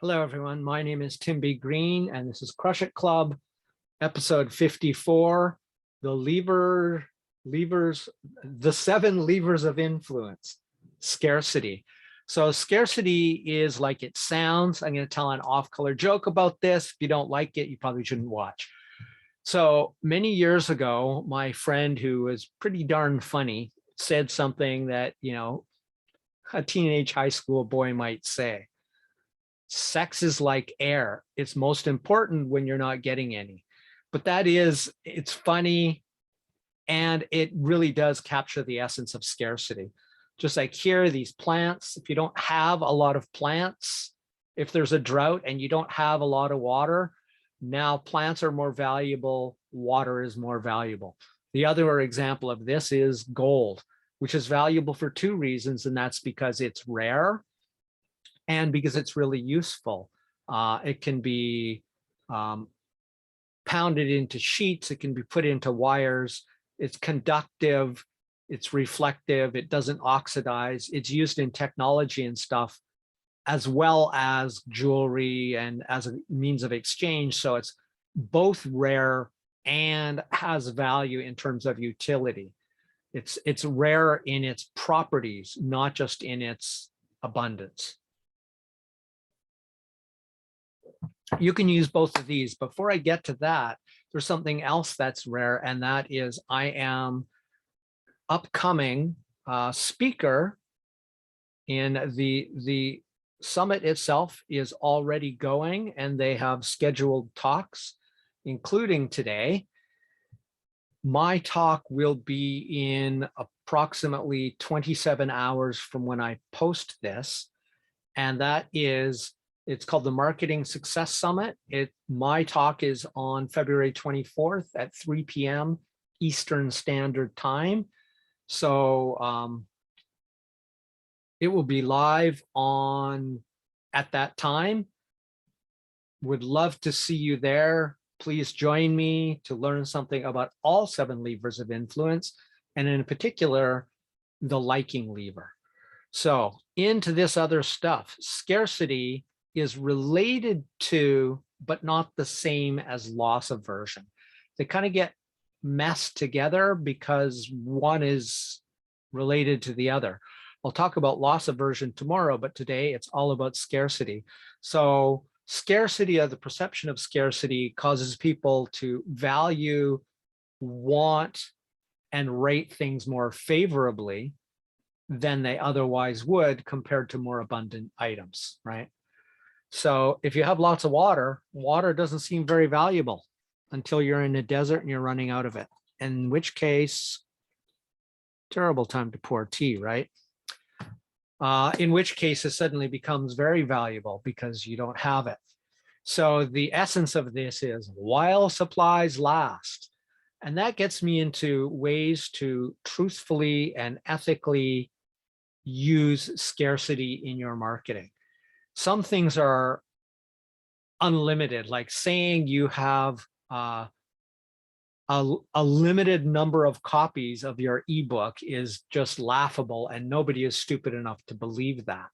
Hello, everyone. My name is Tim B. Green, and this is Crush It Club, episode 54, the 7 levers of influence, scarcity. So scarcity is like it sounds. I'm going to tell an off-color joke about this. If you don't like it, you probably shouldn't watch. So many years ago, my friend, who was pretty darn funny, said something that, a teenage high school boy might say. Sex is like air. It's most important when you're not getting any. But it's funny, and it really does capture the essence of scarcity. Just like here, these plants, if you don't have a lot of plants, if there's a drought and you don't have a lot of water, now plants are more valuable, water is more valuable. The other example of this is gold, which is valuable for two reasons, and that's because it's rare and because it's really useful. It can be pounded into sheets, it can be put into wires, it's conductive, it's reflective, it doesn't oxidize, it's used in technology and stuff, as well as jewelry and as a means of exchange. So it's both rare and has value in terms of utility. It's rare in its properties, not just in its abundance. You can use both of these. Before I get to that, there's something else that's rare, and that is I am upcoming speaker in the summit itself is already going, and they have scheduled talks, including today. My talk will be in approximately 27 hours from when I post this, and it's called the Marketing Success Summit. My talk is on February 24th at 3 p.m. Eastern Standard Time. So it will be live at that time. Would love to see you there. Please join me to learn something about all 7 levers of influence, and in particular, the liking lever. So into this other stuff, scarcity is related to, but not the same as, loss aversion. They kind of get messed together because one is related to the other. I'll talk about loss aversion tomorrow, but today it's all about scarcity. So scarcity, or the perception of scarcity, causes people to value, want, and rate things more favorably than they otherwise would compared to more abundant items, right? So if you have lots of water, water doesn't seem very valuable until you're in a desert and you're running out of it, in which case, terrible time to pour tea, right? In which case it suddenly becomes very valuable because you don't have it. So the essence of this is while supplies last. And that gets me into ways to truthfully and ethically use scarcity in your marketing. Some things are unlimited, like saying you have a limited number of copies of your ebook is just laughable, and nobody is stupid enough to believe that.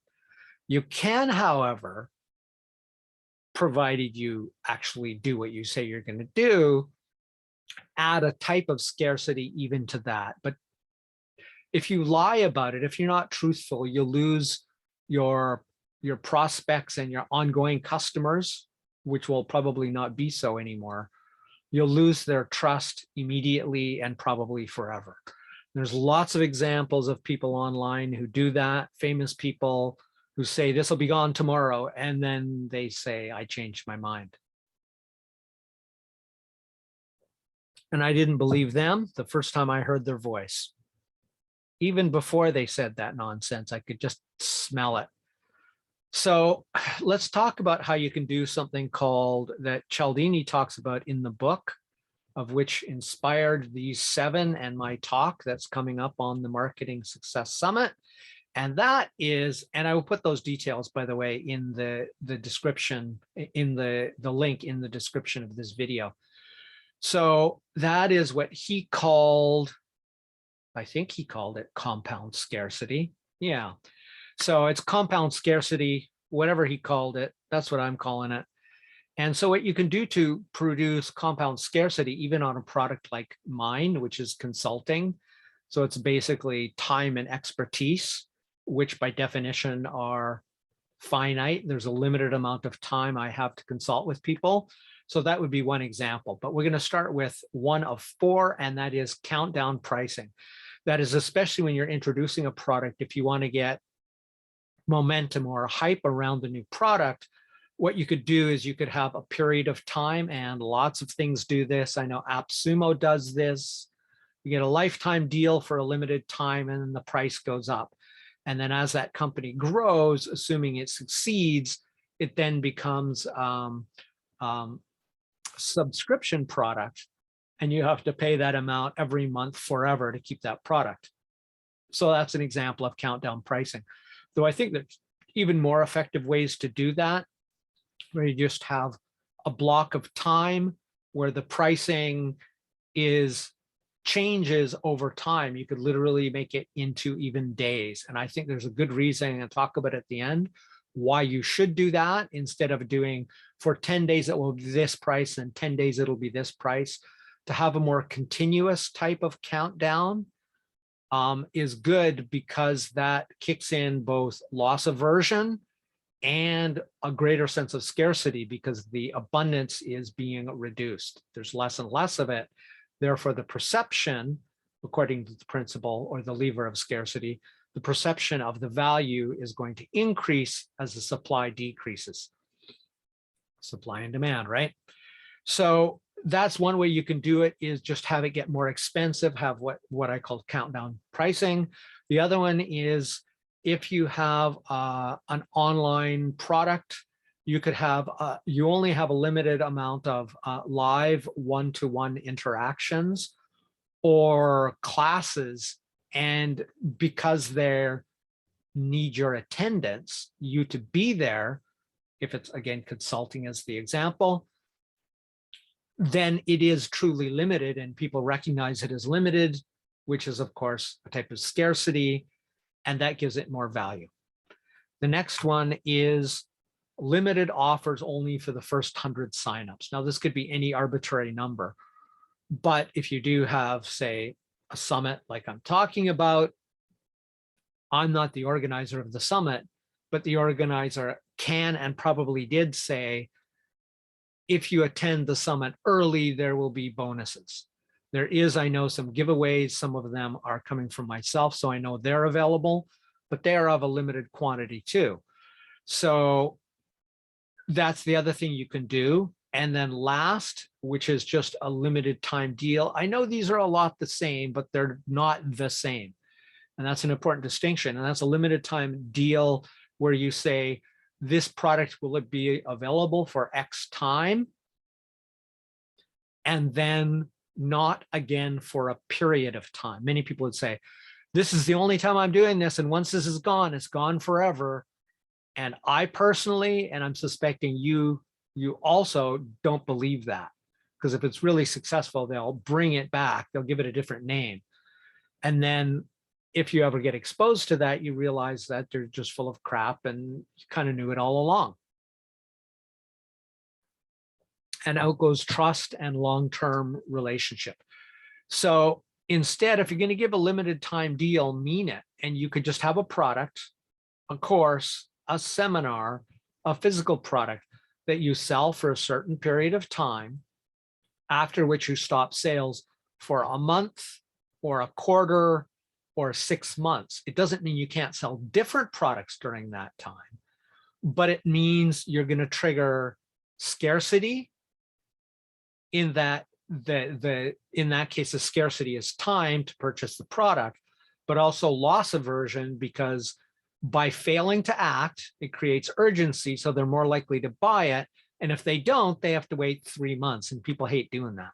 You can, however, provided you actually do what you say you're going to do, add a type of scarcity even to that. But if you lie about it, if you're not truthful, you'll lose your prospects and your ongoing customers, which will probably not be so anymore. You'll lose their trust immediately and probably forever. There's lots of examples of people online who do that, famous people who say this will be gone tomorrow, and then they say, I changed my mind. And I didn't believe them the first time I heard their voice. Even before they said that nonsense, I could just smell it. So let's talk about how you can do something called that Cialdini talks about in the book, of which inspired these 7 and my talk that's coming up on the Marketing Success Summit. And that is, and I will put those details, by the way, in the description, in the link in the description of this video. So that is what he called, I think he called it compound scarcity. Yeah. So it's compound scarcity whatever he called it, that's what I'm calling it. And so what you can do to produce compound scarcity, even on a product like mine, which is consulting. So it's basically time and expertise, which by definition are finite. There's a limited amount of time I have to consult with people. So that would be one example, but we're going to start with one of 4, and that is countdown pricing. That is especially when you're introducing a product, if you want to get momentum or hype around the new product, what you could do is you could have a period of time, and lots of things do this. I know AppSumo does this. You get a lifetime deal for a limited time, and then the price goes up. And then as that company grows, assuming it succeeds, it then becomes subscription product, and you have to pay that amount every month forever to keep that product. So that's an example of countdown pricing. Though I think there's even more effective ways to do that, where you just have a block of time where the pricing changes over time. You could literally make it into even days. And I think there's a good reason, and talk about at the end, why you should do that instead of doing for 10 days it will be this price and 10 days it'll be this price. To have a more continuous type of countdown is good, because that kicks in both loss aversion and a greater sense of scarcity, because the abundance is being reduced. There's less and less of it. Therefore, the perception, according to the principle or the lever of scarcity, the perception of the value is going to increase as the supply decreases. Supply and demand, right? So that's one way you can do it, is just have it get more expensive, have what I call countdown pricing. The other one is if you have an online product, you could have, you only have a limited amount of live one-to-one interactions or classes, and because they need your attendance, you to be there, if it's again consulting as the example, then it is truly limited, and people recognize it as limited, which is of course a type of scarcity, and that gives it more value. The next one is limited offers only for the first 100 signups. Now this could be any arbitrary number, but if you do have, say, a summit like I'm talking about, I'm not the organizer of the summit, but the organizer can and probably did say, if you attend the summit early, there will be bonuses. There is, I know, some giveaways. Some of them are coming from myself, so I know they're available, but they are of a limited quantity too. So that's the other thing you can do. And then last, which is just a limited time deal. I know these are a lot the same, but they're not the same. And that's an important distinction. And that's a limited time deal where you say, this product will it be available for X time, and then not again for a period of time. Many people would say, this is the only time I'm doing this, and once this is gone, it's gone forever. And I personally, and I'm suspecting you also don't believe that, because if it's really successful, they'll bring it back, they'll give it a different name. And then if you ever get exposed to that, you realize that they're just full of crap and you kind of knew it all along. And out goes trust and long-term relationship. So instead, if you're going to give a limited time deal, mean it. And you could just have a product, a course, a seminar, a physical product that you sell for a certain period of time, after which you stop sales for a month or a quarter or 6 months. It doesn't mean you can't sell different products during that time, but it means you're going to trigger scarcity, in that in that case, the scarcity is time to purchase the product, but also loss aversion, because by failing to act, it creates urgency, so they're more likely to buy it. And if they don't, they have to wait 3 months, and people hate doing that.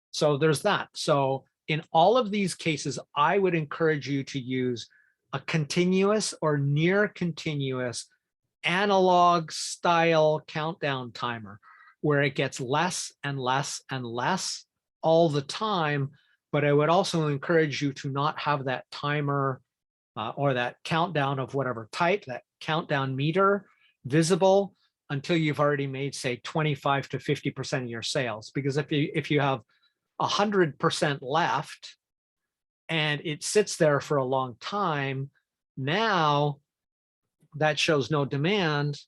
So there's that. So in all of these cases, I would encourage you to use a continuous or near continuous analog style countdown timer, where it gets less and less and less all the time. But I would also encourage you to not have that timer or that countdown of whatever type, that countdown meter visible until you've already made, say, 25 to 50% of your sales. Because if you have 100% left and it sits there for a long time, now that shows no demand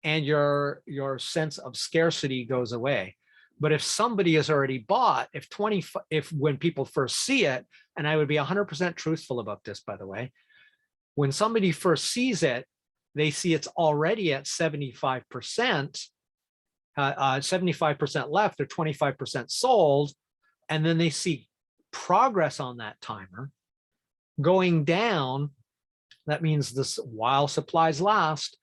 and your sense of scarcity goes away. But if somebody has already bought, if when people first see it, and I would be 100% truthful about this, by the way, when somebody first sees it, they see it's already at 75%, 75% left or 25% sold, and then they see progress on that timer going down. That means this, while supplies last,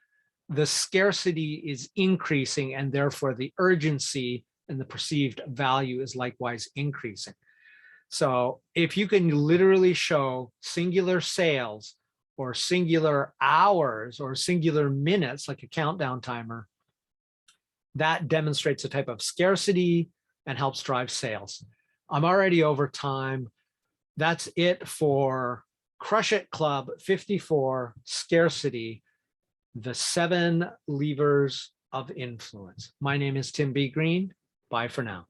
the scarcity is increasing, and therefore the urgency and the perceived value is likewise increasing. So if you can literally show singular sales or singular hours or singular minutes, like a countdown timer, that demonstrates a type of scarcity and helps drive sales. I'm already over time. That's it for Crush It Club 54, Scarcity, the 7 levers of influence. My name is Tim B. Green. Bye for now.